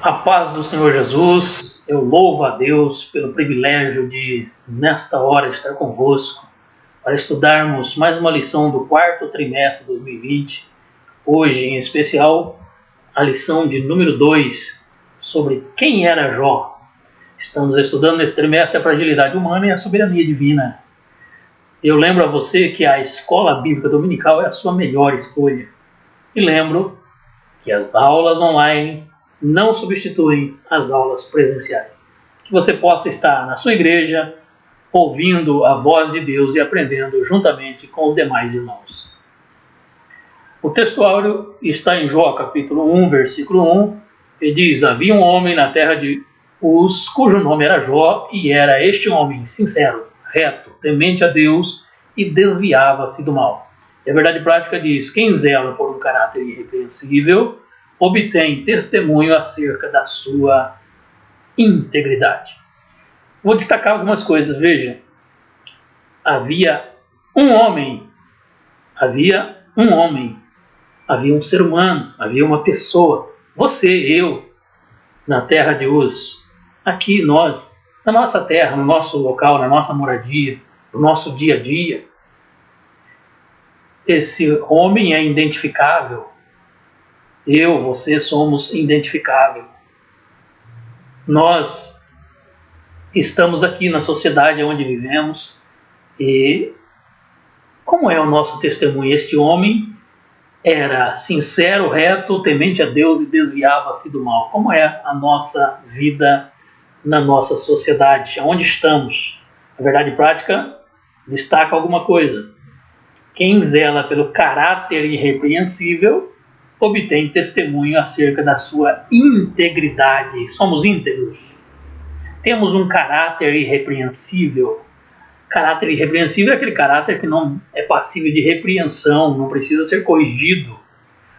A paz do Senhor Jesus, eu louvo a Deus pelo privilégio de, nesta hora, estar convosco para estudarmos mais uma lição do quarto trimestre de 2020. Hoje, em especial, a lição de número 2, sobre quem era Jó. Estamos estudando nesse trimestre a fragilidade humana e a soberania divina. Eu lembro a você que a escola bíblica dominical é a sua melhor escolha. E lembro que as aulas online não substituem as aulas presenciais. Que você possa estar na sua igreja, ouvindo a voz de Deus e aprendendo juntamente com os demais irmãos. O textuário está em Jó, capítulo 1, versículo 1, e diz: havia um homem na terra de Uz, cujo nome era Jó, e era este homem sincero, reto, temente a Deus, e desviava-se do mal. E a verdade prática diz: quem zela por um caráter irrepreensível obtém testemunho acerca da sua integridade. Vou destacar algumas coisas, veja. Havia um homem, havia um ser humano, havia uma pessoa, você, eu, na terra de Uz, aqui nós, na nossa terra, no nosso local, na nossa moradia, no nosso dia a dia. Esse homem é identificável. Eu, você somos identificáveis. Nós estamos aqui na sociedade onde vivemos e como é o nosso testemunho? Este homem era sincero, reto, temente a Deus e desviava-se do mal. Como é a nossa vida na nossa sociedade? Onde estamos? A verdade prática destaca alguma coisa. Quem zela pelo caráter irrepreensível obtém testemunho acerca da sua integridade. Somos íntegros. Temos um caráter irrepreensível. Caráter irrepreensível é aquele caráter que não é passível de repreensão, não precisa ser corrigido.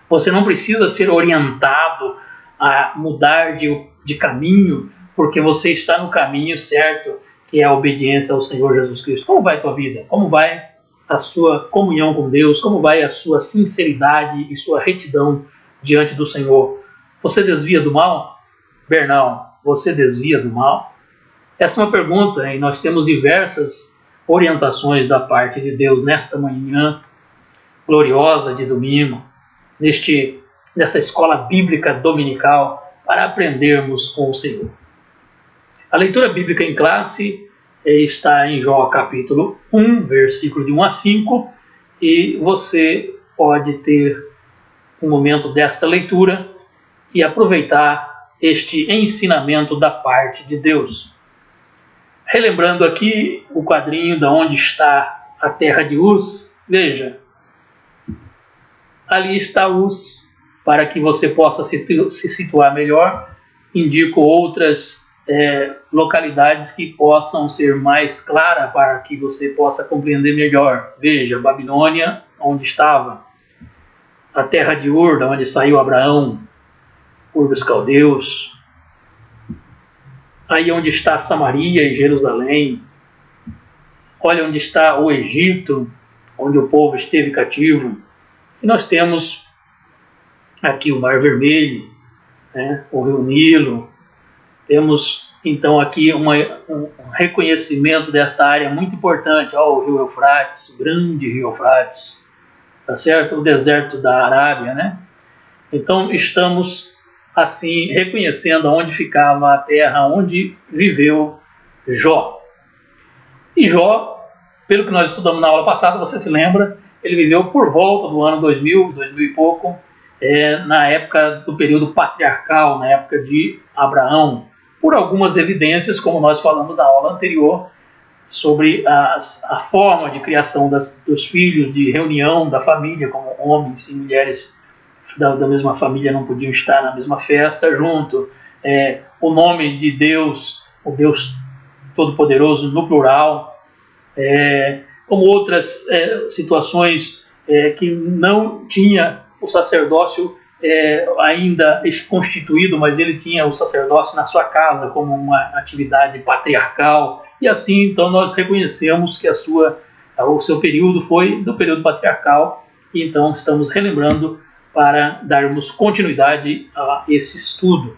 Você não precisa ser orientado a mudar de caminho, porque você está no caminho certo, que é a obediência ao Senhor Jesus Cristo. Como vai a tua vida? Como vai a sua comunhão com Deus? Como vai a sua sinceridade e sua retidão diante do Senhor? Você desvia do mal? Bernal, você desvia do mal? Essa é uma pergunta e nós temos diversas orientações da parte de Deus nesta manhã gloriosa de domingo, nessa escola bíblica dominical, para aprendermos com o Senhor. A leitura bíblica em classe está em Jó capítulo 1, versículo de 1 a 5, e você pode ter um momento desta leitura e aproveitar este ensinamento da parte de Deus. Relembrando aqui o quadrinho de onde está a terra de Uz, veja, ali está Uz, para que você possa se situar melhor. Indico outras localidades que possam ser mais claras para que você possa compreender melhor. Veja, Babilônia, onde estava, a terra de Ur, de onde saiu Abraão, Ur dos Caldeus, aí onde está Samaria e Jerusalém, olha onde está o Egito, onde o povo esteve cativo, e nós temos aqui o Mar Vermelho, né, o Rio Nilo, temos então aqui um reconhecimento desta área muito importante, ó, o Rio Eufrates, o grande Rio Eufrates, tá certo? O deserto da Arábia, né? Então estamos assim reconhecendo onde ficava a terra onde viveu Jó. E Jó, pelo que nós estudamos na aula passada, você se lembra, ele viveu por volta do ano 2000 e pouco, na época do período patriarcal, na época de Abraão, por algumas evidências, como nós falamos na aula anterior, sobre a forma de criação dos filhos, de reunião da família, como homens e mulheres da mesma família não podiam estar na mesma festa junto, o nome de Deus, o Deus Todo-Poderoso no plural, como outras situações que não tinha o sacerdócio ainda constituído, mas ele tinha o sacerdócio na sua casa como uma atividade patriarcal, e assim então nós reconhecemos que o seu período foi do período patriarcal, e então estamos relembrando para darmos continuidade a esse estudo.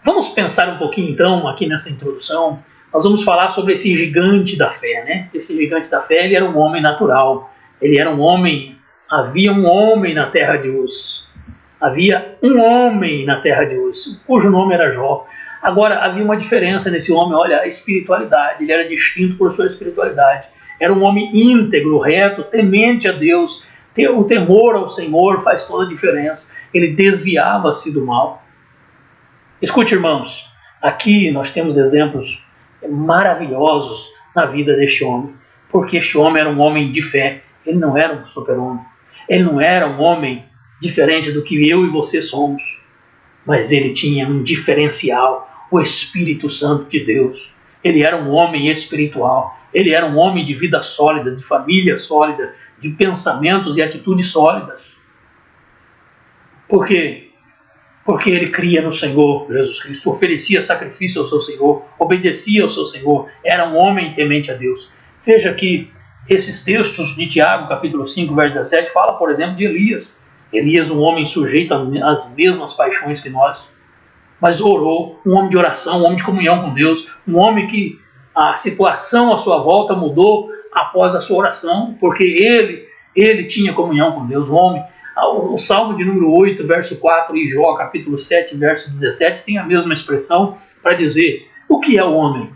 Vamos pensar um pouquinho então aqui nessa introdução. Nós vamos falar sobre esse gigante da fé, né? Esse gigante da fé, ele era um homem natural. Ele era um homem, havia um homem na terra de Uz. Havia um homem na terra de Uz, cujo nome era Jó. Agora, havia uma diferença nesse homem, olha, a espiritualidade. Ele era distinto por sua espiritualidade. Era um homem íntegro, reto, temente a Deus. O temor ao Senhor faz toda a diferença. Ele desviava-se do mal. Escute, irmãos, aqui nós temos exemplos maravilhosos na vida deste homem, porque este homem era um homem de fé, ele não era um super-homem, ele não era um homem diferente do que eu e você somos, mas ele tinha um diferencial, o Espírito Santo de Deus. Ele era um homem espiritual, ele era um homem de vida sólida, de família sólida, de pensamentos e atitudes sólidas. Por quê? Porque ele cria no Senhor Jesus Cristo, oferecia sacrifício ao seu Senhor, obedecia ao seu Senhor, era um homem temente a Deus. Veja que esses textos de Tiago, capítulo 5, verso 17, fala, por exemplo, de Elias. Elias, um homem sujeito às mesmas paixões que nós, mas orou, um homem de oração, um homem de comunhão com Deus, um homem que a situação à sua volta mudou após a sua oração, porque ele tinha comunhão com Deus, um homem. O Salmo de número 8, verso 4 e Jó, capítulo 7, verso 17, tem a mesma expressão para dizer: o que é o homem?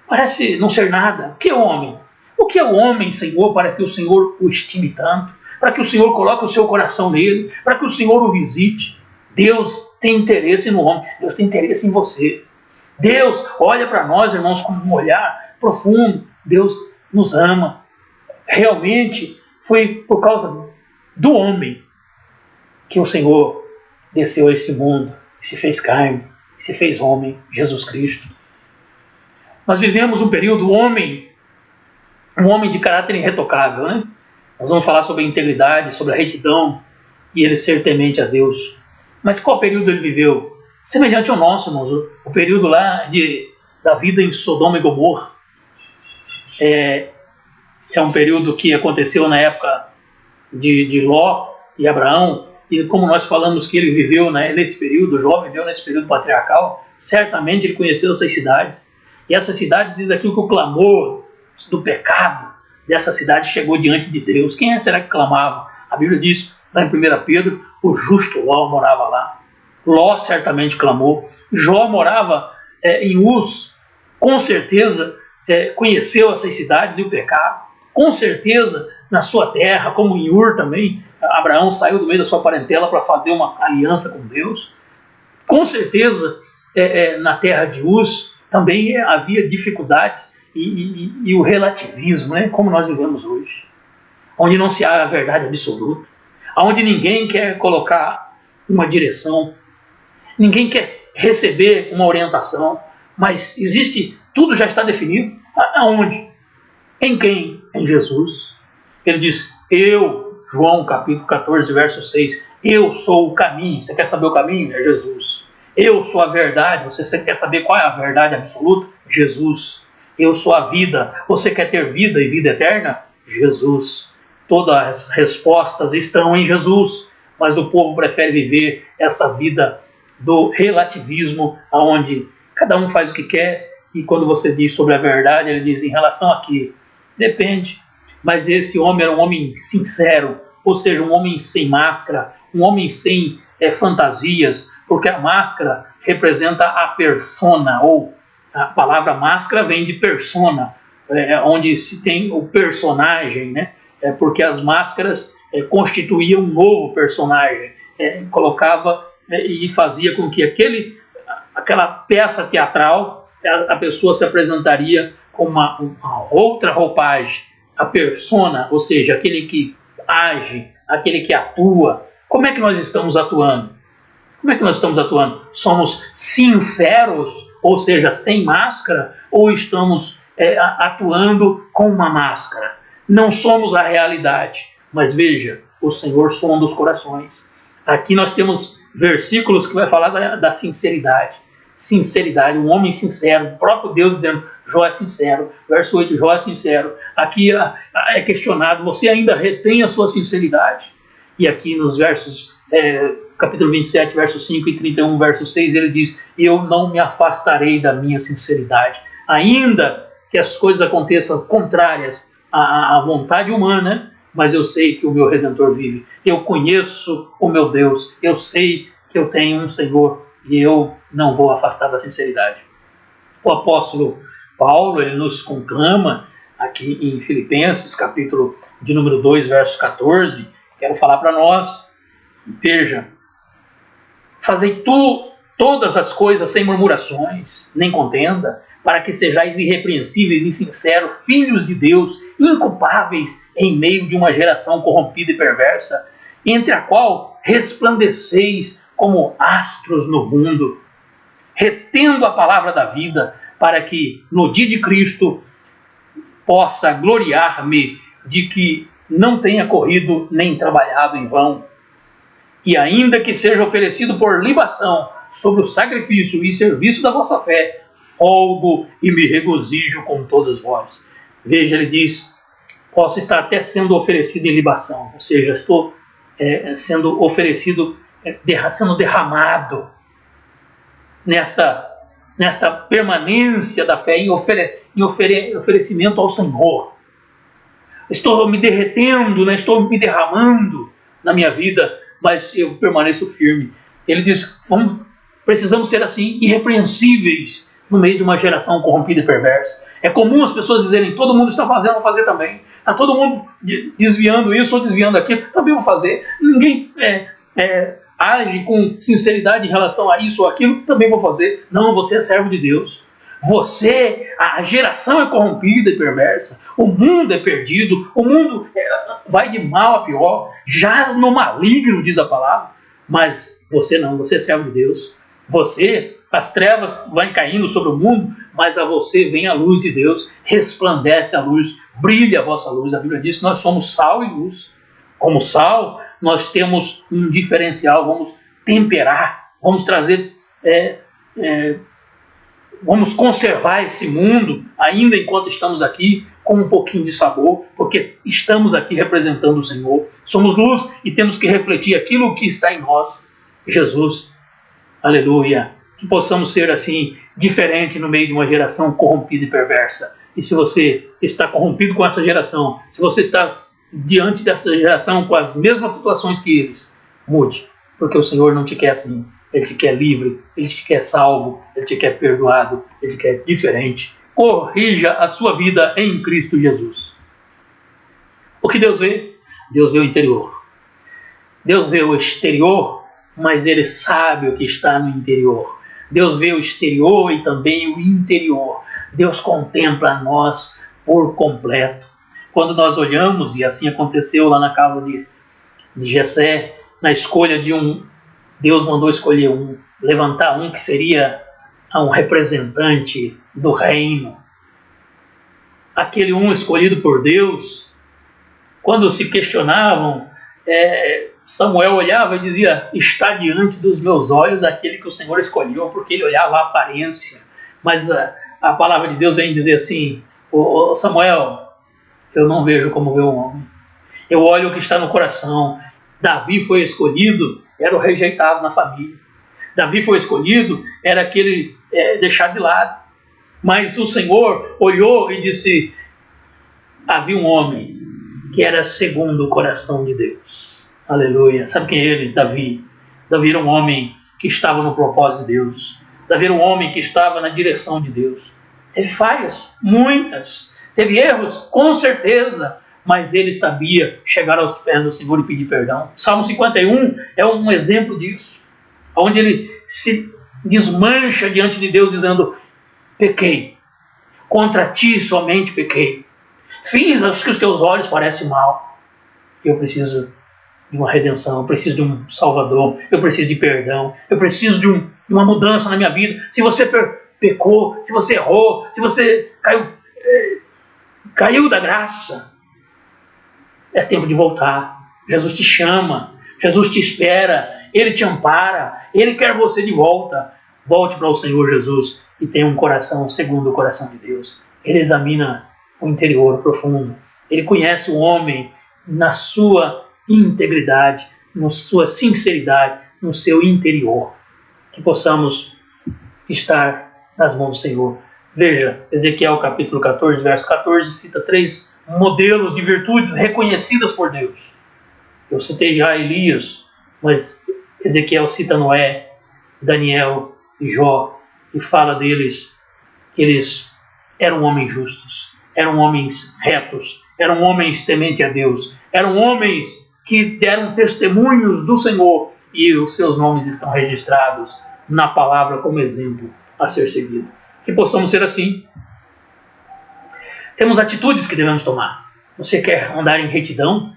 Parece não ser nada. O que é o homem? O que é o homem, Senhor, para que o Senhor o estime tanto? Para que o Senhor coloque o seu coração nele? Para que o Senhor o visite? Deus tem interesse no homem. Deus tem interesse em você. Deus olha para nós, irmãos, com um olhar profundo. Deus nos ama. Realmente foi por causa do homem que o Senhor desceu a esse mundo, se fez carne, se fez homem, Jesus Cristo. Nós vivemos um período um homem de caráter irretocável, né? Nós vamos falar sobre a integridade, sobre a retidão e ele ser temente a Deus. Mas qual período ele viveu? Semelhante ao nosso, irmãos, o período lá da vida em Sodoma e Gomorra. É um período que aconteceu na época de Ló e Abraão, e como nós falamos que ele viveu nesse período, Jó viveu nesse período patriarcal, certamente ele conheceu essas cidades. E essa cidade diz aqui que o clamor do pecado dessa cidade chegou diante de Deus. Quem será que clamava? A Bíblia diz, lá em 1 Pedro, o justo Ló morava lá. Ló certamente clamou. Jó morava em Uz, com certeza conheceu essas cidades e o pecado. Com certeza, na sua terra, como em Ur também, Abraão saiu do meio da sua parentela para fazer uma aliança com Deus. Com certeza, na terra de Uz, também havia dificuldades e o relativismo, né, como nós vivemos hoje, onde não se há a verdade absoluta, onde ninguém quer colocar uma direção, ninguém quer receber uma orientação, mas existe, tudo já está definido. Aonde? Em quem? Em Jesus. Ele diz, João capítulo 14, verso 6, eu sou o caminho. Você quer saber o caminho? É Jesus. Eu sou a verdade. Você quer saber qual é a verdade absoluta? Jesus. Eu sou a vida. Você quer ter vida e vida eterna? Jesus. Todas as respostas estão em Jesus, mas o povo prefere viver essa vida do relativismo, onde cada um faz o que quer, e quando você diz sobre a verdade, ele diz em relação a quê? Depende. Mas esse homem era um homem sincero, ou seja, um homem sem máscara, um homem sem fantasias, porque a máscara representa a persona, ou a palavra máscara vem de persona, onde se tem o personagem, né? Porque as máscaras constituíam um novo personagem, colocava e fazia com que aquela peça teatral, a pessoa se apresentaria com uma outra roupagem, a persona, ou seja, aquele que age, aquele que atua. Como é que nós estamos atuando? Como é que nós estamos atuando? Somos sinceros, ou seja, sem máscara, ou estamos atuando com uma máscara? Não somos a realidade, mas veja, o Senhor sonda os corações. Aqui nós temos versículos que vai falar da sinceridade. Sinceridade, um homem sincero, o próprio Deus dizendo, Jó é sincero, verso 8, Jó é sincero. Aqui questionado, você ainda retém a sua sinceridade? E aqui nos versos capítulo 27, verso 5 e 31, verso 6, ele diz: eu não me afastarei da minha sinceridade, ainda que as coisas aconteçam contrárias à vontade humana, mas eu sei que o meu Redentor vive, eu conheço o meu Deus, eu sei que eu tenho um Senhor e eu não vou afastar da sinceridade. O apóstolo Paulo, ele nos conclama aqui em Filipenses, capítulo de número 2, verso 14, quero falar para nós, veja, fazei todas as coisas sem murmurações, nem contenda, para que sejais irrepreensíveis e sinceros, filhos de Deus, inculpáveis em meio de uma geração corrompida e perversa, entre a qual resplandeceis como astros no mundo, retendo a palavra da vida, para que no dia de Cristo possa gloriar-me de que não tenha corrido nem trabalhado em vão. E ainda que seja oferecido por libação sobre o sacrifício e serviço da vossa fé, folgo e me regozijo com todos vós. Veja, ele diz, posso estar até sendo oferecido em libação, ou seja, estou sendo oferecido, sendo derramado nesta permanência da fé, em oferecimento ao Senhor. Estou me derretendo, estou me derramando na minha vida, mas eu permaneço firme. Ele diz, precisamos ser assim, irrepreensíveis no meio de uma geração corrompida e perversa. É comum as pessoas dizerem, todo mundo está fazendo, vou fazer também. Está todo mundo desviando isso ou desviando aquilo, também vou fazer. Ninguém age com sinceridade em relação a isso ou aquilo, também vou fazer. Não, você é servo de Deus. A geração é corrompida e perversa, o mundo é perdido, o mundo vai de mal a pior, jaz no maligno, diz a palavra, mas você não, você é servo de Deus. As trevas vão caindo sobre o mundo, mas a você vem a luz de Deus, resplandece a luz, brilha a vossa luz. A Bíblia diz que nós somos sal e luz. Como sal, nós temos um diferencial, vamos temperar, vamos trazer, vamos conservar esse mundo, ainda enquanto estamos aqui, com um pouquinho de sabor, porque estamos aqui representando o Senhor. Somos luz e temos que refletir aquilo que está em nós, Jesus. Aleluia. Que possamos ser assim, diferente no meio de uma geração corrompida e perversa. E se você está corrompido com essa geração, se você está diante dessa geração com as mesmas situações que eles, mude, porque o Senhor não te quer assim. Ele te quer livre, Ele te quer salvo, Ele te quer perdoado, Ele te quer diferente. Corrija a sua vida em Cristo Jesus. O que Deus vê? Deus vê o interior. Deus vê o exterior, mas Ele sabe o que está no interior. Deus vê o exterior e também o interior. Deus contempla nós por completo. Quando nós olhamos, e assim aconteceu lá na casa de Jessé, na escolha de Deus mandou escolher levantar um que seria um representante do reino. Aquele escolhido por Deus, quando se questionavam, Samuel olhava e dizia, está diante dos meus olhos aquele que o Senhor escolheu, porque ele olhava a aparência. Mas a palavra de Deus vem dizer assim, Samuel, eu não vejo como vê o homem. Eu olho o que está no coração. Davi foi escolhido, era o rejeitado na família. Davi foi escolhido, era aquele deixado de lado. Mas o Senhor olhou e disse, havia um homem que era segundo o coração de Deus. Aleluia. Sabe quem é ele? Davi. Davi era um homem que estava no propósito de Deus. Davi era um homem que estava na direção de Deus. Teve falhas, muitas. Teve erros, com certeza. Mas ele sabia chegar aos pés do Senhor e pedir perdão. Salmo 51 é um exemplo disso, onde ele se desmancha diante de Deus dizendo, pequei, contra ti somente pequei. Fiz o que os teus olhos parecem mal. Eu preciso de uma redenção, eu preciso de um Salvador, eu preciso de perdão, eu preciso de uma mudança na minha vida. Se você pecou, se você errou, se você caiu da graça, é tempo de voltar. Jesus te chama, Jesus te espera, Ele te ampara, Ele quer você de volta. Volte para o Senhor Jesus e tenha um coração segundo o coração de Deus. Ele examina o interior profundo. Ele conhece o homem na sua integridade, na sua sinceridade, no seu interior. Que possamos estar nas mãos do Senhor. Veja, Ezequiel capítulo 14, verso 14, cita 3 modelos de virtudes reconhecidas por Deus. Eu citei já Elias, mas Ezequiel cita Noé, Daniel e Jó, e fala deles que eles eram homens justos, eram homens retos, eram homens tementes a Deus, eram homens que deram testemunhos do Senhor, e os seus nomes estão registrados na palavra como exemplo a ser seguido. Que possamos ser assim. Temos atitudes que devemos tomar. Você quer andar em retidão?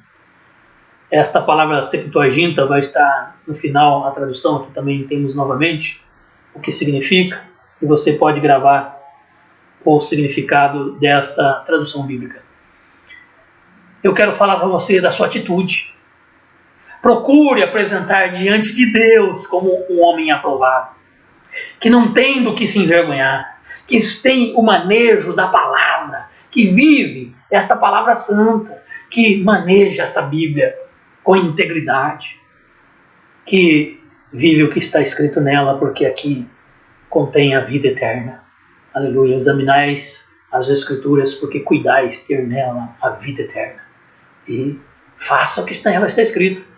Esta palavra Septuaginta vai estar no final, a tradução aqui também temos novamente, o que significa, e você pode gravar o significado desta tradução bíblica. Eu quero falar para você da sua atitude. Procure apresentar diante de Deus como um homem aprovado, que não tem do que se envergonhar, que tem o manejo da palavra, que vive esta palavra santa, que maneja esta Bíblia com integridade, que vive o que está escrito nela, porque aqui contém a vida eterna. Aleluia. Examinais as Escrituras, porque cuidais ter nela a vida eterna. E faça o que nela está escrito.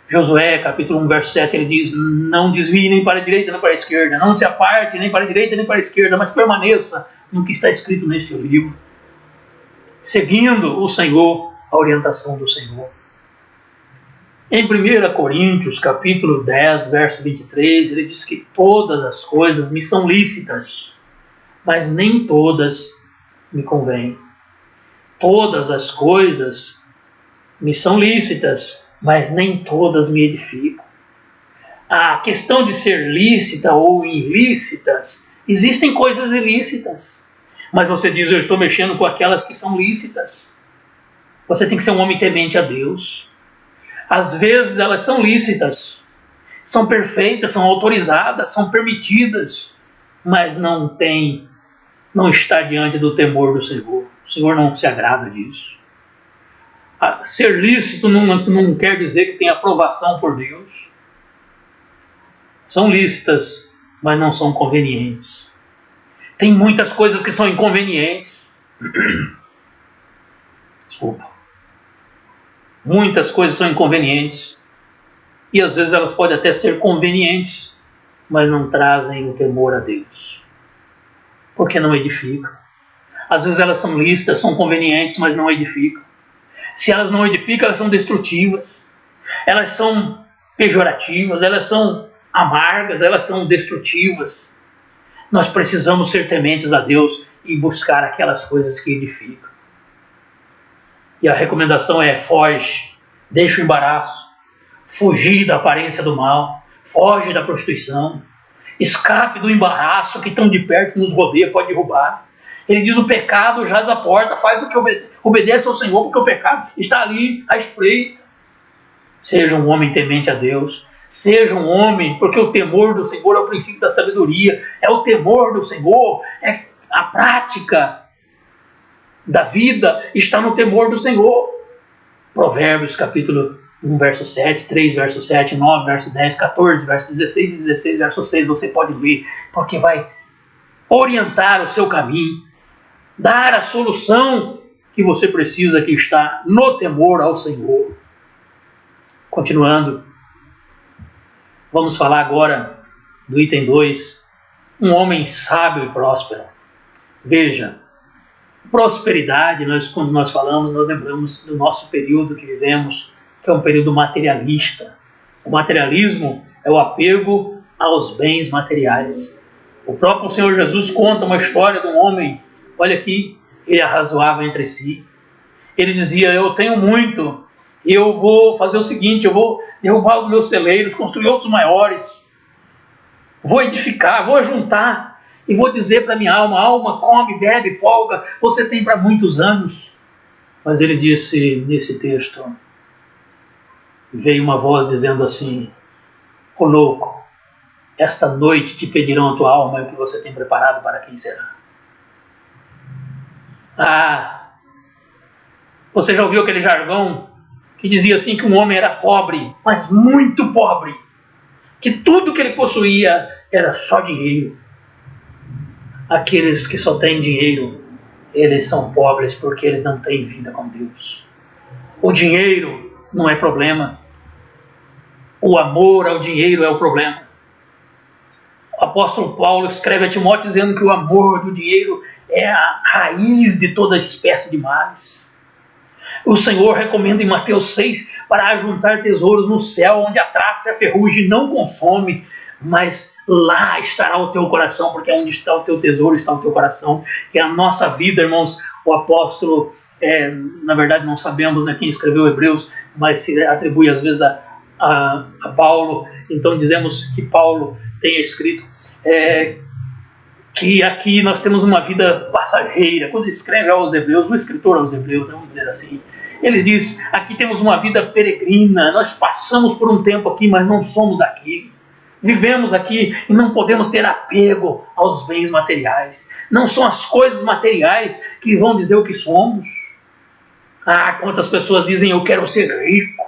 Josué, capítulo 1, verso 7, ele diz: não desvie nem para a direita nem para a esquerda, não se aparte nem para a direita nem para a esquerda, mas permaneça no que está escrito neste livro, seguindo o Senhor, a orientação do Senhor. Em 1 Coríntios, capítulo 10, verso 23, ele diz que todas as coisas me são lícitas, mas nem todas me convêm. Todas as coisas me são lícitas, mas nem todas me edificam. A questão de ser lícita ou ilícitas, existem coisas ilícitas, mas você diz: eu estou mexendo com aquelas que são lícitas. Você tem que ser um homem temente a Deus. Às vezes elas são lícitas, são perfeitas, são autorizadas, são permitidas, mas não está diante do temor do Senhor. O Senhor não se agrada disso. Ser lícito não quer dizer que tem aprovação por Deus. São lícitas, mas não são convenientes. Tem muitas coisas que são inconvenientes. Desculpa. Muitas coisas são inconvenientes. E às vezes elas podem até ser convenientes, mas não trazem o temor a Deus. Porque não edificam. Às vezes elas são lícitas, são convenientes, mas não edificam. Se elas não edificam, elas são destrutivas. Elas são pejorativas, elas são amargas, elas são destrutivas. Nós precisamos ser tementes a Deus e buscar aquelas coisas que edificam. E a recomendação é: foge, deixa o embaraço, fugir da aparência do mal, foge da prostituição, escape do embaraço que tão de perto nos rodeia, pode derrubar. Ele diz: o pecado jaz à porta, faz o que obedece ao Senhor, porque o pecado está ali à espreita. Seja um homem temente a Deus, seja um homem, porque o temor do Senhor é o princípio da sabedoria, é o temor do Senhor, é a prática da vida está no temor do Senhor. Provérbios capítulo 1, verso 7, 3, verso 7, 9, verso 10, 14, verso 16 e 16, verso 6, você pode ler, porque vai orientar o seu caminho, dar a solução que você precisa, que está no temor ao Senhor. Continuando, vamos falar agora do item 2, um homem sábio e próspero. Veja, prosperidade, quando nós falamos, nós lembramos do nosso período que vivemos, que é um período materialista. O materialismo é o apego aos bens materiais. O próprio Senhor Jesus conta uma história de um homem, olha aqui, ele arrazoava entre si. Ele dizia: eu tenho muito, eu vou fazer o seguinte, eu vou derrubar os meus celeiros, construir outros maiores, vou edificar, vou juntar, e vou dizer para minha alma: alma, come, bebe, folga, você tem para muitos anos. Mas ele disse nesse texto, veio uma voz dizendo assim: ô louco, esta noite te pedirão a tua alma e o que você tem preparado para quem será. Você já ouviu aquele jargão que dizia assim que um homem era pobre, mas muito pobre, que tudo que ele possuía era só dinheiro. Aqueles que só têm dinheiro, eles são pobres porque eles não têm vida com Deus. O dinheiro não é problema. O amor ao dinheiro é o problema. O apóstolo Paulo escreve a Timóteo dizendo que o amor do dinheiro é a raiz de toda espécie de males. O Senhor recomenda em Mateus 6 para ajuntar tesouros no céu, onde a traça e a ferrugem não consome, mas lá estará o teu coração, porque onde está o teu tesouro está o teu coração. Que a nossa vida, irmãos, o apóstolo, na verdade não sabemos, né, quem escreveu Hebreus, mas se atribui às vezes a Paulo. Então dizemos que Paulo tenha escrito que aqui nós temos uma vida passageira. Quando ele escreve aos Hebreus, o escritor aos Hebreus, vamos dizer assim, ele diz: aqui temos uma vida peregrina, nós passamos por um tempo aqui, mas não somos daqui. Vivemos aqui e não podemos ter apego aos bens materiais. Não são as coisas materiais que vão dizer o que somos. Quantas pessoas dizem: eu quero ser rico,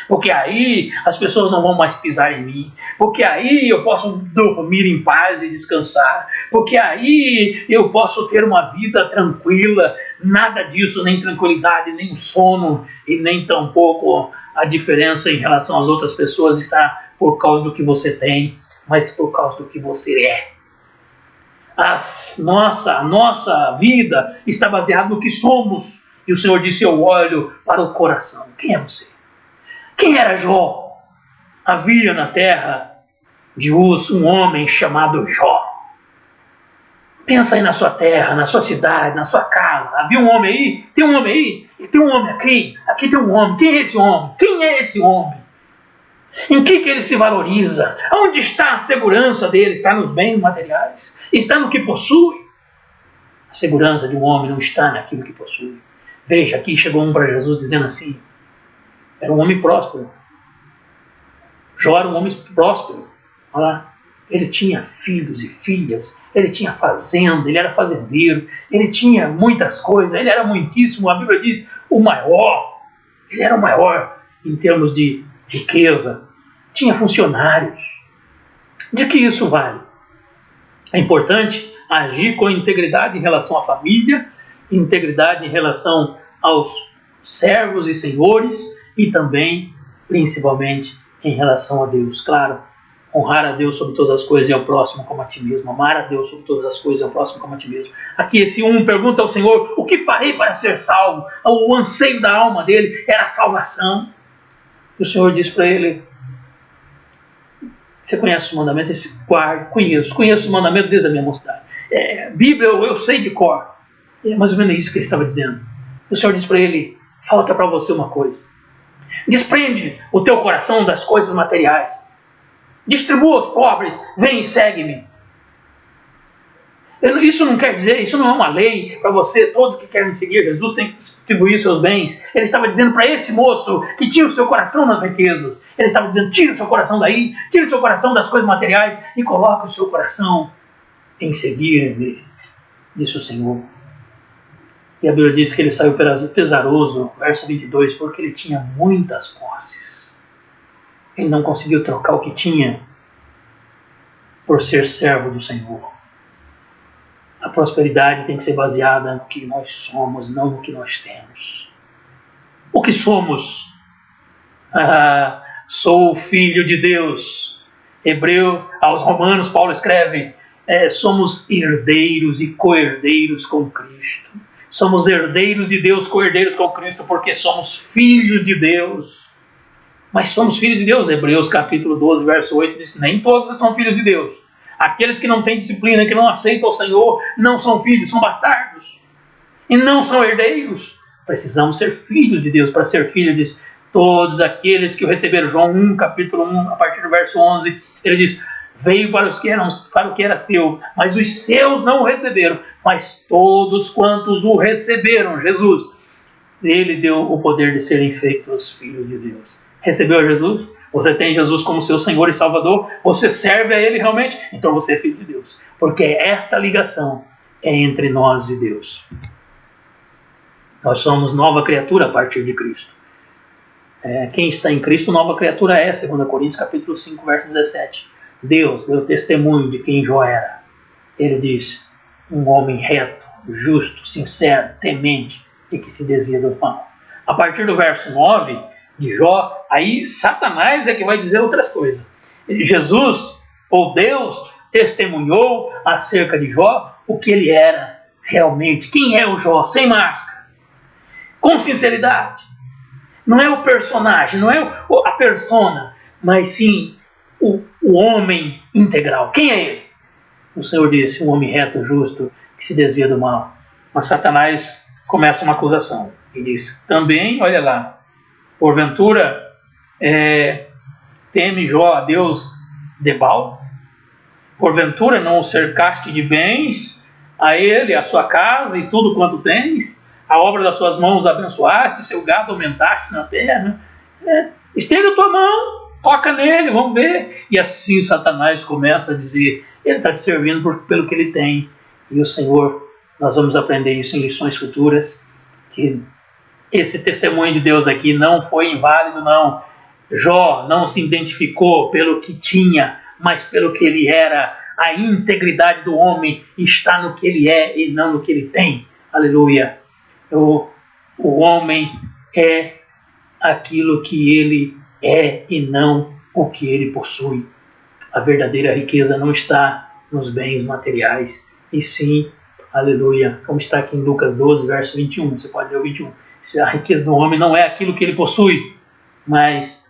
porque aí as pessoas não vão mais pisar em mim, porque aí eu posso dormir em paz e descansar, porque aí eu posso ter uma vida tranquila. Nada disso, nem tranquilidade, nem sono e nem tampouco a diferença em relação às outras pessoas está por causa do que você tem, mas por causa do que você é. A nossa vida está baseada no que somos. E o Senhor disse: eu olho para o coração. Quem é você? Quem era Jó? Havia na terra de Uz um homem chamado Jó. Pensa aí na sua terra, na sua cidade, na sua casa. Havia um homem aí? Tem um homem aí? E tem um homem aqui? Aqui tem um homem. Quem é esse homem? Quem é esse homem? Em que ele se valoriza? Onde está a segurança dele? Está nos bens materiais? Está no que possui? A segurança de um homem não está naquilo que possui. Veja, aqui chegou um para Jesus dizendo assim: era um homem próspero. Jó era um homem próspero. Olha lá. Ele tinha filhos e filhas, ele tinha fazenda, ele era fazendeiro, ele tinha muitas coisas, ele era muitíssimo, a Bíblia diz, o maior. Ele era o maior em termos de riqueza. Tinha funcionários. De que isso vale? É importante agir com integridade em relação à família, integridade em relação aos servos e senhores e também, principalmente, em relação a Deus. Claro, honrar a Deus sobre todas as coisas e ao próximo como a ti mesmo. Amar a Deus sobre todas as coisas e ao próximo como a ti mesmo. Aqui esse pergunta ao Senhor: o que farei para ser salvo? O anseio da alma dele era a salvação. E o Senhor diz para ele: você conhece os mandamentos? Conheço os mandamentos desde a minha mocidade. Bíblia eu sei de cor. É mais ou menos isso que ele estava dizendo. O Senhor diz para ele: falta para você uma coisa. Desprende o teu coração das coisas materiais. Distribua aos pobres. Vem e segue-me. Isso não quer dizer, isso não é uma lei para você. Todos que querem seguir Jesus têm que distribuir seus bens. Ele estava dizendo para esse moço que tinha o seu coração nas riquezas. Ele estava dizendo: tira o seu coração daí, tira o seu coração das coisas materiais e coloque o seu coração em seguir-me, disse o Senhor. E a Bíblia diz que ele saiu pesaroso, verso 22, porque ele tinha muitas posses. Ele não conseguiu trocar o que tinha por ser servo do Senhor. A prosperidade tem que ser baseada no que nós somos, não no que nós temos. O que somos? Sou filho de Deus. Aos Romanos, Paulo escreve: somos herdeiros e co-herdeiros com Cristo. Somos herdeiros de Deus, co-herdeiros com Cristo, porque somos filhos de Deus. Mas somos filhos de Deus. Hebreus capítulo 12, verso 8 diz: nem todos são filhos de Deus. Aqueles que não têm disciplina, que não aceitam o Senhor, não são filhos, são bastardos. E não são herdeiros. Precisamos ser filhos de Deus. Para ser filho, diz: todos aqueles que o receberam. João 1, capítulo 1, a partir do verso 11, ele diz: veio para o que era seu, mas os seus não o receberam. Mas todos quantos o receberam, Jesus, ele deu o poder de serem feitos filhos de Deus. Recebeu a Jesus? Você tem Jesus como seu Senhor e Salvador? Você serve a Ele realmente? Então você é filho de Deus. Porque esta ligação é entre nós e Deus. Nós somos nova criatura a partir de Cristo. Quem está em Cristo, nova criatura é, 2 Coríntios capítulo 5, verso 17. Deus deu testemunho de quem Jó era. Ele diz, um homem reto, justo, sincero, temente e que se desvia do mal. A partir do verso 9 de Jó, aí Satanás é que vai dizer outras coisas. Jesus, ou Deus, testemunhou acerca de Jó o que ele era realmente. Quem é o Jó? Sem máscara, com sinceridade. Não é o personagem, não é a persona, mas sim o homem integral. Quem é ele? O Senhor disse, um homem reto, justo, que se desvia do mal. Mas Satanás começa uma acusação e diz, também, olha lá, porventura teme Jó a Deus debalde? Porventura não o cercaste de bens, a ele, a sua casa e tudo quanto tens? A obra das suas mãos abençoaste, seu gado aumentaste na terra? Estende a tua mão, toca nele, vamos ver. E assim Satanás começa a dizer, ele está te servindo pelo que ele tem. E o Senhor, nós vamos aprender isso em lições futuras, que esse testemunho de Deus aqui não foi inválido, não. Jó não se identificou pelo que tinha, mas pelo que ele era. A integridade do homem está no que ele é e não no que ele tem. Aleluia. O homem é aquilo que ele é e não o que ele possui. A verdadeira riqueza não está nos bens materiais, e sim, aleluia, como está aqui em Lucas 12, verso 21, você pode ler o 21. A riqueza do homem não é aquilo que ele possui, mas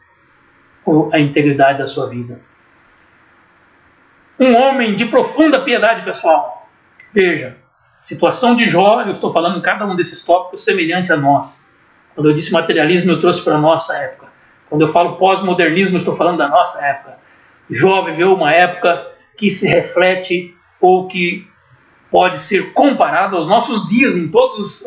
a integridade da sua vida. Um homem de profunda piedade, pessoal. Veja, situação de Jó, eu estou falando em cada um desses tópicos semelhante a nós. Quando eu disse materialismo, eu trouxe para a nossa época. Quando eu falo pós-modernismo, eu estou falando da nossa época. Jó viveu uma época que se reflete ou que pode ser comparado aos nossos dias em todos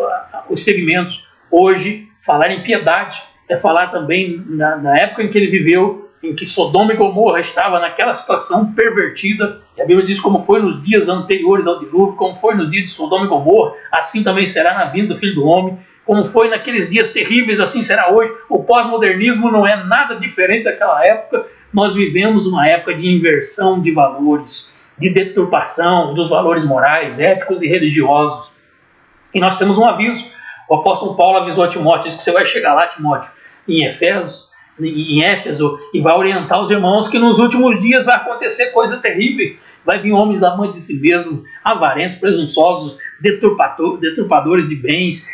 os segmentos. Hoje, falar em piedade é falar também na época em que ele viveu, em que Sodoma e Gomorra estava naquela situação pervertida. E a Bíblia diz como foi nos dias anteriores ao dilúvio, como foi nos dias de Sodoma e Gomorra, assim também será na vinda do Filho do Homem. Como foi naqueles dias terríveis, assim será hoje. O pós-modernismo não é nada diferente daquela época. Nós vivemos uma época de inversão de valores, de deturpação dos valores morais, éticos e religiosos. E nós temos um aviso. O apóstolo Paulo avisou a Timóteo, diz que você vai chegar lá, Timóteo, em Éfeso, e vai orientar os irmãos que nos últimos dias vai acontecer coisas terríveis. Vai vir homens amantes de si mesmos, avarentos, presunçosos, deturpadores de bens,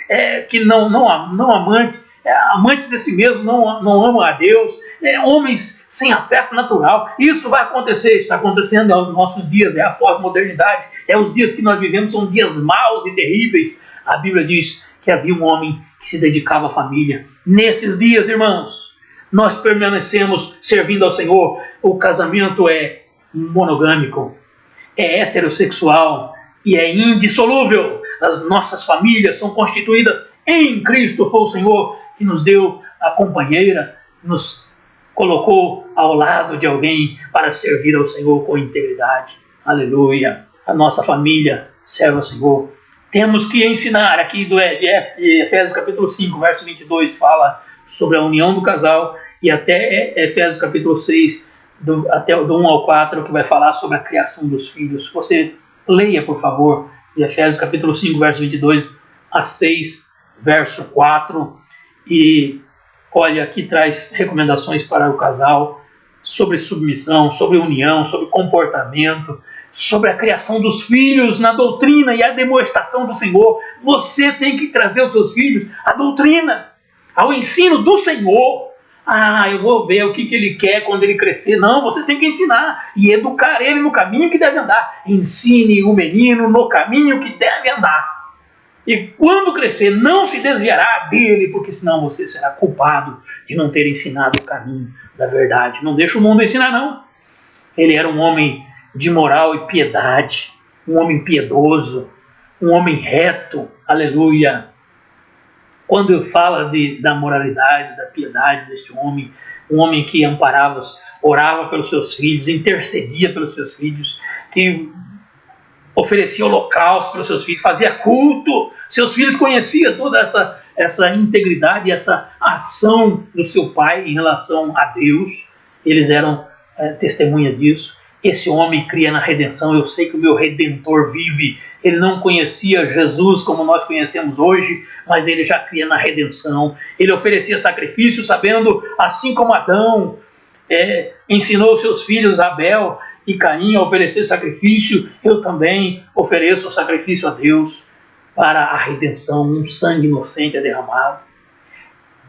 que não amantes, amantes de si mesmo, não amam a Deus, homens sem afeto natural. Isso vai acontecer, está acontecendo aos nossos dias, é a pós-modernidade, os dias que nós vivemos são dias maus e terríveis. A Bíblia diz que havia um homem que se dedicava à família. Nesses dias, irmãos, nós permanecemos servindo ao Senhor. O casamento é monogâmico, é heterossexual e é indissolúvel. As nossas famílias são constituídas em Cristo. Foi o Senhor que nos deu a companheira, nos colocou ao lado de alguém para servir ao Senhor com integridade. Aleluia. A nossa família serve ao Senhor. Temos que ensinar, aqui de Efésios capítulo 5, verso 22, fala sobre a união do casal, e até Efésios capítulo 6, até do 1 ao 4, que vai falar sobre a criação dos filhos. Você leia, por favor, de Efésios capítulo 5, verso 22 a 6, verso 4, e olha, aqui traz recomendações para o casal sobre submissão, sobre união, sobre comportamento, sobre a criação dos filhos na doutrina e a demonstração do Senhor. Você tem que trazer aos seus filhos a doutrina, ao ensino do Senhor. Eu vou ver o que ele quer quando ele crescer. Não, você tem que ensinar e educar ele no caminho que deve andar. Ensine o menino no caminho que deve andar. E quando crescer, não se desviará dele, porque senão você será culpado de não ter ensinado o caminho da verdade. Não deixa o mundo ensinar, não. Ele era um homem de moral e piedade, um homem piedoso, um homem reto, aleluia. Quando eu falo da moralidade, da piedade deste homem, um homem que amparava, orava pelos seus filhos, intercedia pelos seus filhos, que oferecia holocausto para os seus filhos, fazia culto, seus filhos conheciam toda essa integridade, essa ação do seu pai em relação a Deus. Eles eram testemunha disso. Esse homem cria na redenção. Eu sei que o meu Redentor vive. Ele não conhecia Jesus como nós conhecemos hoje, mas ele já cria na redenção. Ele oferecia sacrifício sabendo, assim como Adão ensinou seus filhos Abel e Caim a oferecer sacrifício, eu também ofereço o sacrifício a Deus para a redenção. Um sangue inocente é derramado.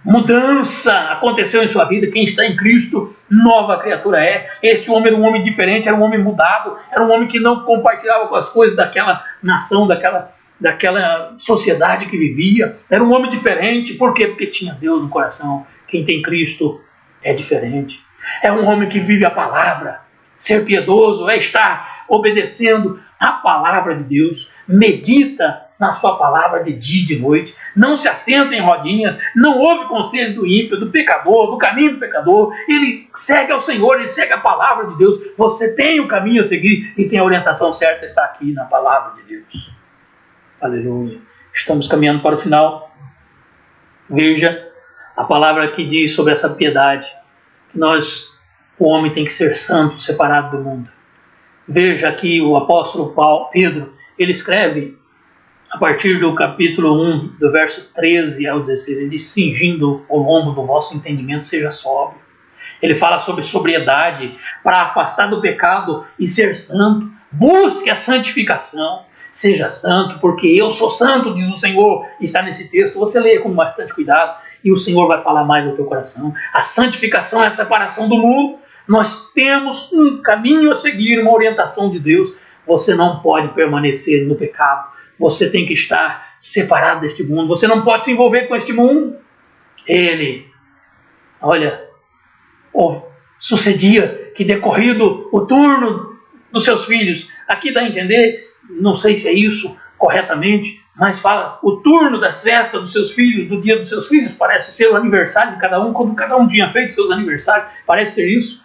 Mudança aconteceu em sua vida. Quem está em Cristo, nova criatura é. Este homem era um homem diferente, era um homem mudado, era um homem que não compartilhava com as coisas daquela nação, daquela sociedade que vivia. Era um homem diferente. Por quê? Porque tinha Deus no coração. Quem tem Cristo é diferente. É um homem que vive a palavra. Ser piedoso é estar obedecendo a palavra de Deus. Medita na sua palavra de dia e de noite. Não se assenta em rodinhas. Não ouve conselho do ímpio, do pecador, do caminho do pecador. Ele segue ao Senhor, ele segue a palavra de Deus. Você tem o caminho a seguir e tem a orientação certa, está aqui na palavra de Deus. Aleluia. Estamos caminhando para o final. Veja a palavra que diz sobre essa piedade. Que o homem tem que ser santo, separado do mundo. Veja aqui o apóstolo Pedro, ele escreve a partir do capítulo 1, do verso 13 ao 16, ele diz: cingindo o lombo do vosso entendimento, seja sóbrio. Ele fala sobre sobriedade, para afastar do pecado e ser santo. Busque a santificação, seja santo, porque eu sou santo, diz o Senhor. Está nesse texto, você leia com bastante cuidado e o Senhor vai falar mais ao teu coração. A santificação é a separação do mundo. Nós temos um caminho a seguir, uma orientação de Deus. Você não pode permanecer no pecado. Você tem que estar separado deste mundo. Você não pode se envolver com este mundo. Sucedia que, decorrido o turno dos seus filhos, aqui dá a entender, não sei se é isso corretamente, mas fala o turno das festas dos seus filhos, do dia dos seus filhos, parece ser o aniversário de cada um, quando cada um tinha feito seus aniversários, parece ser isso.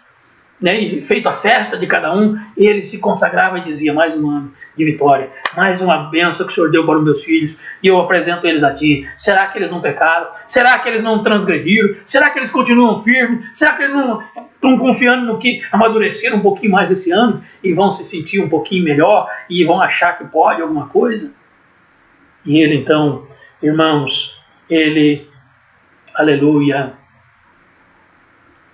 E feito a festa de cada um, ele se consagrava e dizia: mais um ano de vitória, mais uma bênção que o Senhor deu para os meus filhos, e eu apresento eles a ti. Será que eles não pecaram? Será que eles não transgrediram? Será que eles continuam firmes? Será que eles não estão confiando no que amadureceram um pouquinho mais esse ano e vão se sentir um pouquinho melhor e vão achar que pode alguma coisa? E ele então, irmãos, aleluia,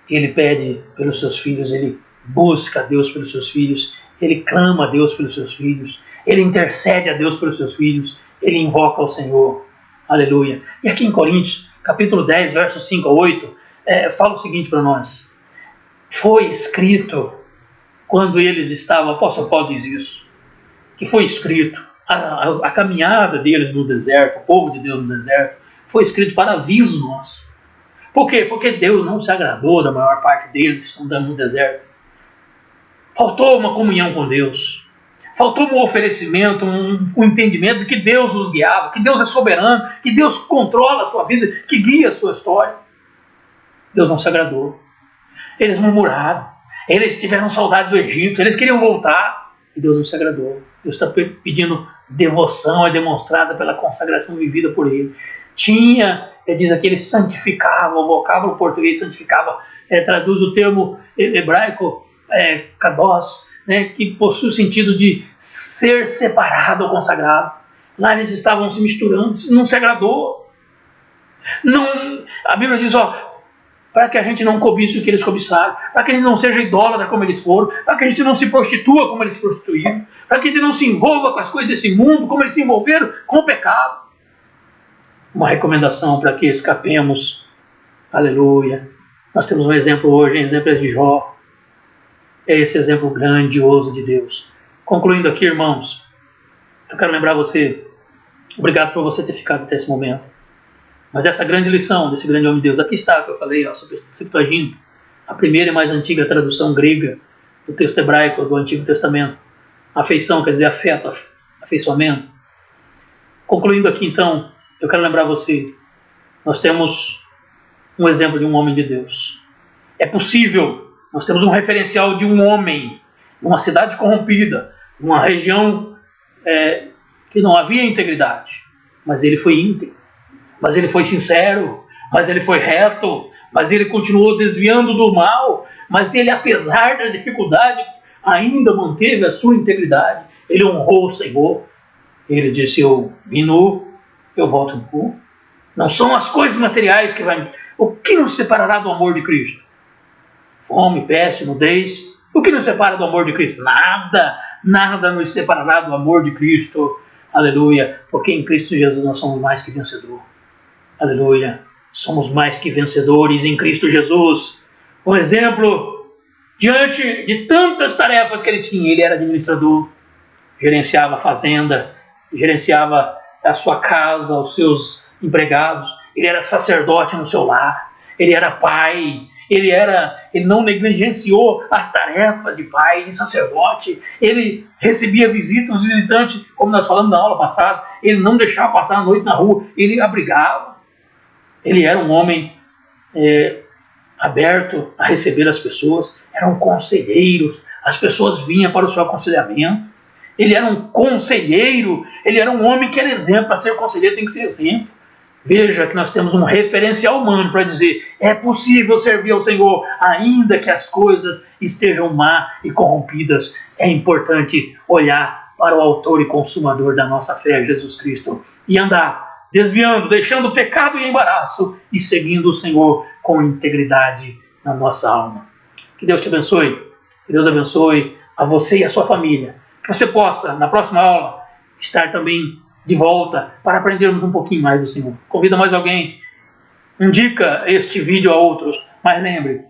ele pede pelos seus filhos, ele busca a Deus pelos seus filhos, ele clama a Deus pelos seus filhos, ele intercede a Deus pelos seus filhos, ele invoca ao Senhor. Aleluia. E aqui em Coríntios, capítulo 10, versos 5 a 8, fala o seguinte para nós: foi escrito, quando eles estavam, o apóstolo Paulo diz isso, que foi escrito, a caminhada deles no deserto, o povo de Deus no deserto, foi escrito para aviso nosso. Por quê? Porque Deus não se agradou da maior parte deles andando no deserto. Faltou uma comunhão com Deus. Faltou um oferecimento, um entendimento de que Deus os guiava, que Deus é soberano, que Deus controla a sua vida, que guia a sua história. Deus não se agradou. Eles murmuraram. Eles tiveram saudade do Egito. Eles queriam voltar. E Deus não se agradou. Deus está pedindo devoção, é demonstrada pela consagração vivida por Ele. Diz aqui, ele santificava, o vocábulo português santificava, traduz o termo hebraico, kados, que possui o sentido de ser separado ou consagrado. Lá eles estavam se misturando, não se agradou. Não, a Bíblia diz, para que a gente não cobice o que eles cobiçaram, para que a gente não seja idólatra como eles foram, para que a gente não se prostitua como eles se prostituíram, para que a gente não se envolva com as coisas desse mundo como eles se envolveram com o pecado. Uma recomendação para que escapemos. Aleluia. Nós temos um exemplo hoje, um exemplo de Jó. É esse exemplo grandioso de Deus. Concluindo aqui, irmãos, eu quero lembrar você, obrigado por você ter ficado até esse momento. Mas essa grande lição desse grande homem de Deus, aqui está, que eu falei, sobre Septuaginta, a primeira e mais antiga tradução grega do texto hebraico do Antigo Testamento. Afeição quer dizer afeto, afeiçoamento. Concluindo aqui, então, eu quero lembrar você, nós temos um exemplo de um homem de Deus. É possível, nós temos um referencial de um homem, numa cidade corrompida, numa região que não havia integridade, mas ele foi íntegro. mas ele foi sincero, mas ele foi reto, mas ele continuou desviando do mal, mas ele, apesar da dificuldade, ainda manteve a sua integridade. Ele honrou o Senhor. Ele disse: eu vim nu, eu volto nu. Não são as coisas materiais que vai... O que nos separará do amor de Cristo? Fome, peste, nudez. O que nos separa do amor de Cristo? Nada, nada nos separará do amor de Cristo. Aleluia, porque em Cristo Jesus nós somos mais que vencedores. Aleluia, somos mais que vencedores em Cristo Jesus. Um exemplo, diante de tantas tarefas que ele tinha, ele era administrador, gerenciava a fazenda, gerenciava a sua casa, os seus empregados, ele era sacerdote no seu lar, ele era pai, ele não negligenciou as tarefas de pai, de sacerdote, ele recebia visitas, os visitantes, como nós falamos na aula passada, ele não deixava passar a noite na rua, ele abrigava, ele era um homem aberto a receber as pessoas, eram conselheiros, as pessoas vinham para o seu aconselhamento, ele era um conselheiro, ele era um homem que era exemplo. Para ser conselheiro tem que ser exemplo. Veja que nós temos um referencial humano para dizer: é possível servir ao Senhor, ainda que as coisas estejam má e corrompidas. É importante olhar para o autor e consumador da nossa fé, Jesus Cristo, e andar desviando, deixando o pecado e embaraço e seguindo o Senhor com integridade na nossa alma. Que Deus te abençoe, que Deus abençoe a você e a sua família. Que você possa, na próxima aula, estar também de volta para aprendermos um pouquinho mais do Senhor. Convida mais alguém, indica este vídeo a outros, mas lembre,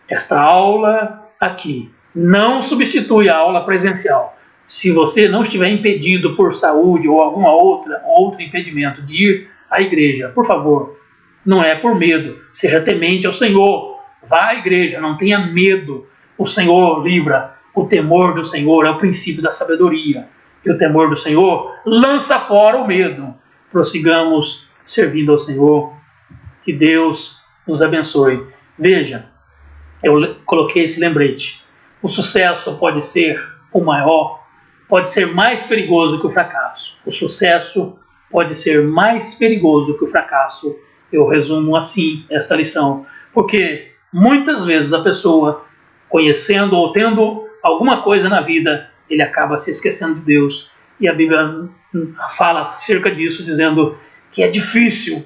esta aula aqui não substitui a aula presencial. Se você não estiver impedido por saúde ou alguma outro impedimento de ir à igreja, por favor, não é por medo, seja temente ao Senhor. Vá à igreja, não tenha medo. O Senhor livra. O temor do Senhor é o princípio da sabedoria. E o temor do Senhor lança fora o medo. Prossigamos servindo ao Senhor. Que Deus nos abençoe. Veja, eu coloquei esse lembrete. O sucesso pode ser o maior, pode ser mais perigoso que o fracasso. O sucesso pode ser mais perigoso que o fracasso. Eu resumo assim esta lição. Porque muitas vezes a pessoa, conhecendo ou tendo alguma coisa na vida, ele acaba se esquecendo de Deus. E a Bíblia fala acerca disso, dizendo que é difícil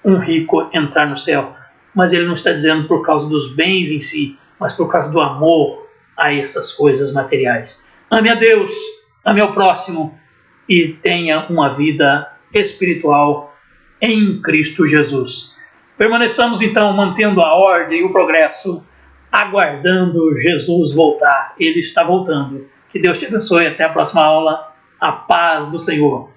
um rico entrar no céu. Mas ele não está dizendo por causa dos bens em si, mas por causa do amor a essas coisas materiais. Ame a Deus, ame ao próximo e tenha uma vida espiritual em Cristo Jesus. Permaneçamos então mantendo a ordem e o progresso, aguardando Jesus voltar. Ele está voltando. Que Deus te abençoe. Até a próxima aula. A paz do Senhor.